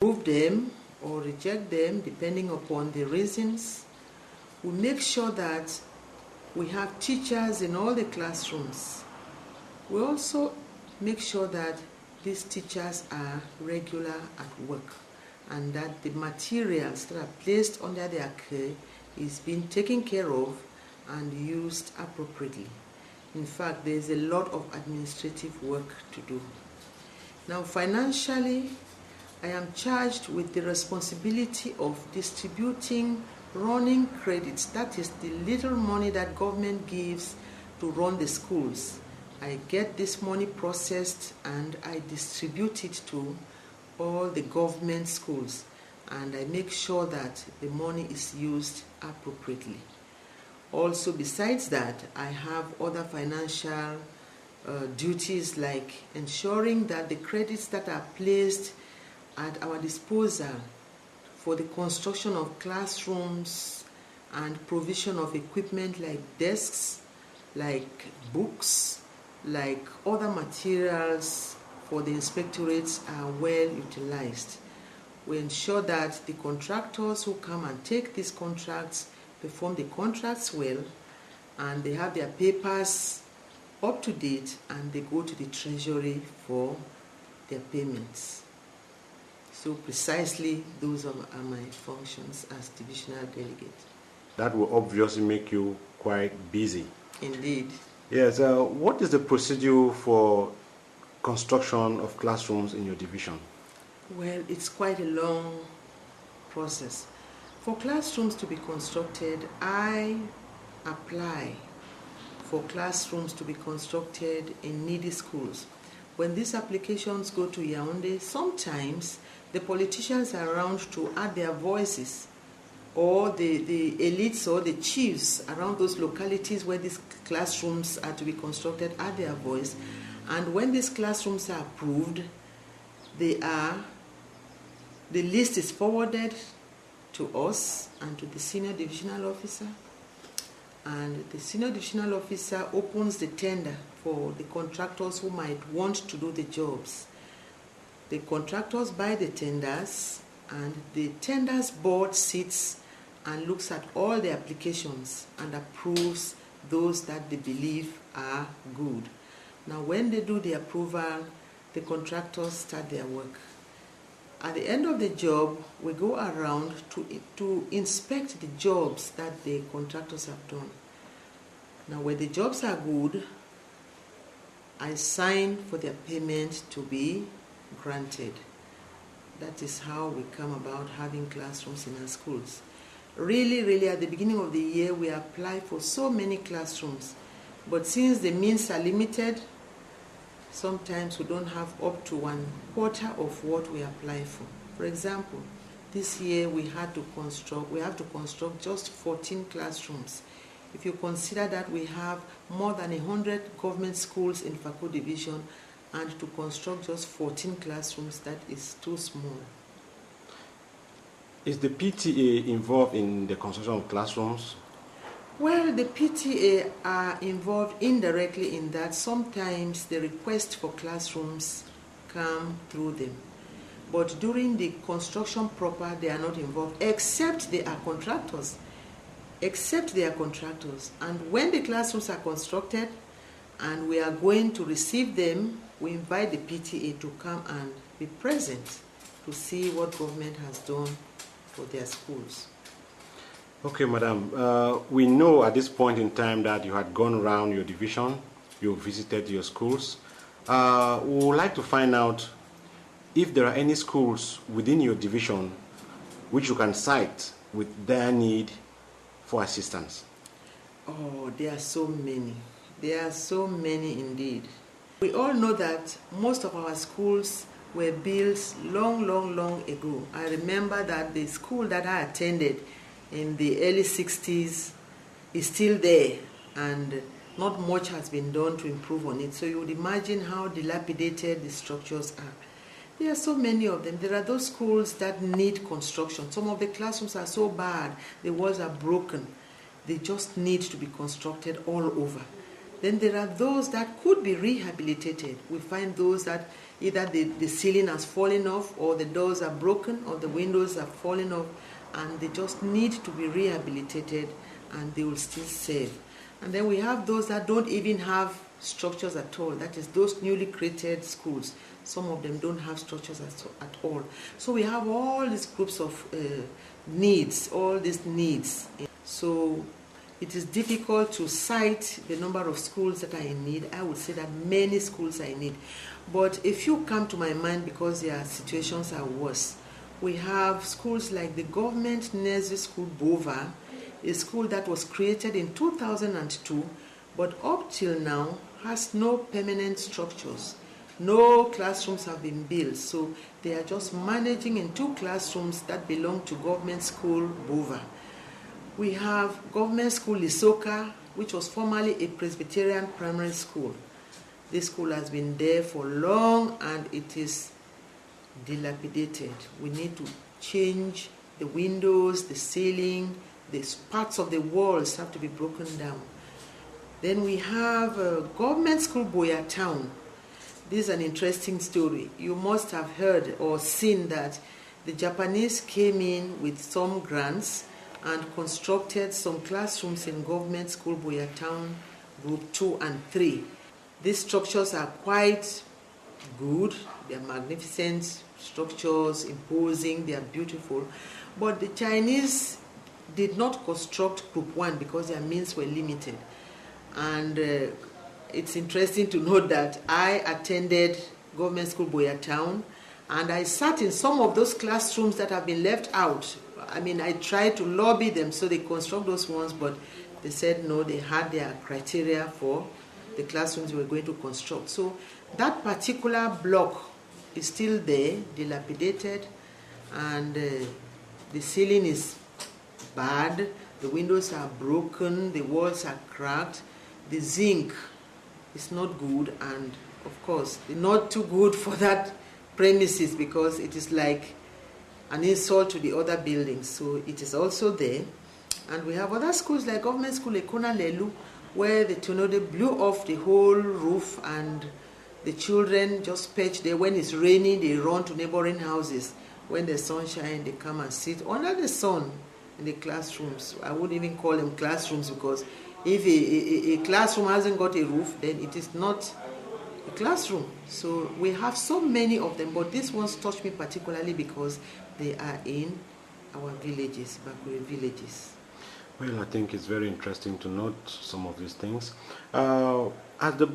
approve them or reject them depending upon the reasons. We make sure that we have teachers in all the classrooms. We also make sure that these teachers are regular at work and that the materials that are placed under their care is being taken care of and used appropriately. In fact, there is a lot of administrative work to do. Now, financially, I am charged with the responsibility of distributing running credits. That is the little money that government gives to run the schools. I get this money processed and I distribute it to all the government schools, and I make sure that the money is used appropriately. Also, besides that, I have other financial duties like ensuring that the credits that are placed at our disposal for the construction of classrooms and provision of equipment like desks, like books, like other materials for the inspectorates are well utilized. We ensure that the contractors who come and take these contracts perform the contracts well, and they have their papers up to date, and they go to the treasury for their payments. So precisely those are my functions as divisional delegate. That will obviously make you quite busy. Indeed. Yes. What is the procedure for construction of classrooms in your division? Well, it's quite a long process. For classrooms to be constructed, I apply for classrooms to be constructed in needy schools. When these applications go to Yaoundé, sometimes the politicians are around to add their voices, or the elites or the chiefs around those localities where these classrooms are to be constructed add their voice. And when these classrooms are approved, the list is forwarded to us and to the senior divisional officer. And the senior divisional officer opens the tender for the contractors who might want to do the jobs. The contractors buy the tenders, and the tenders board sits and looks at all the applications and approves those that they believe are good. Now, when they do the approval, the contractors start their work. At the end of the job, we go around to inspect the jobs that the contractors have done. Now, when the jobs are good, I sign for their payment to be granted. That is how we come about having classrooms in our schools. Really, at the beginning of the year, we apply for so many classrooms. But since the means are limited, sometimes we don't have up to 1/4 of what we apply for. For example, this year we have to construct just 14 classrooms. If you consider that we have more than 100 government schools in Fako Division, and to construct just 14 classrooms, that is too small. Is the PTA involved in the construction of classrooms? Well, the PTA are involved indirectly in that. Sometimes the request for classrooms come through them. But during the construction proper, they are not involved, except they are contractors. And when the classrooms are constructed and we are going to receive them, we invite the PTA to come and be present to see what government has done for their schools. Okay, madam. We know at this point in time that you had gone around your division, you visited your schools. We would like to find out if there are any schools within your division which you can cite with their need for assistance. Oh, there are so many. There are so many indeed. We all know that most of our schools were built long ago. I remember that the school that I attended in the early 60s is still there, and not much has been done to improve on it. So you would imagine how dilapidated the structures are. There are so many of them. There are those schools that need construction. Some of the classrooms are so bad, the walls are broken. They just need to be constructed all over. Then there are those that could be rehabilitated. We find those that either the ceiling has fallen off, or the doors are broken, or the windows are falling off, and they just need to be rehabilitated, and they will still serve. And then we have those that don't even have structures at all. That is, those newly created schools. Some of them don't have structures at all. So we have all these groups of needs, all these needs. So it is difficult to cite the number of schools that are in need. I would say that many schools are in need. But a few come to my mind because their situations are worse. We have schools like the government nursery school Bova, a school that was created in 2002, but up till now has no permanent structures. No classrooms have been built, so they are just managing in 2 classrooms that belong to government school Bova. We have government school Isoka, which was formerly a Presbyterian primary school. This school has been there for long and it is dilapidated. We need to change the windows, the ceiling, the parts of the walls have to be broken down. Then we have government school Boya Town. This is an interesting story. You must have heard or seen that the Japanese came in with some grants and constructed some classrooms in government school Boya Town group 2 and 3. These structures are quite good. They are magnificent structures, imposing, they are beautiful. But the Chinese did not construct group 1 because their means were limited. And it's interesting to note that I attended government school Boya Town, and I sat in some of those classrooms that have been left out. I mean, I tried to lobby them so they construct those ones, but they said no, they had their criteria for the classrooms they were going to construct. So that particular block is still there, dilapidated, and the ceiling is bad, the windows are broken, the walls are cracked, the zinc is not good, and of course not too good for that premises because it is like an insult to the other buildings. So it is also there. And we have other schools like government school Ekona Lelu, where the tornado blew off the whole roof and the children just perch there. When it's raining, they run to neighboring houses. When the sun shines, they come and sit under the sun in the classrooms. I wouldn't even call them classrooms because if a classroom hasn't got a roof, then it is not a classroom. So we have so many of them, but these ones touch me particularly because they are in our villages, Bakure villages. Well, I think it's very interesting to note some of these things. At the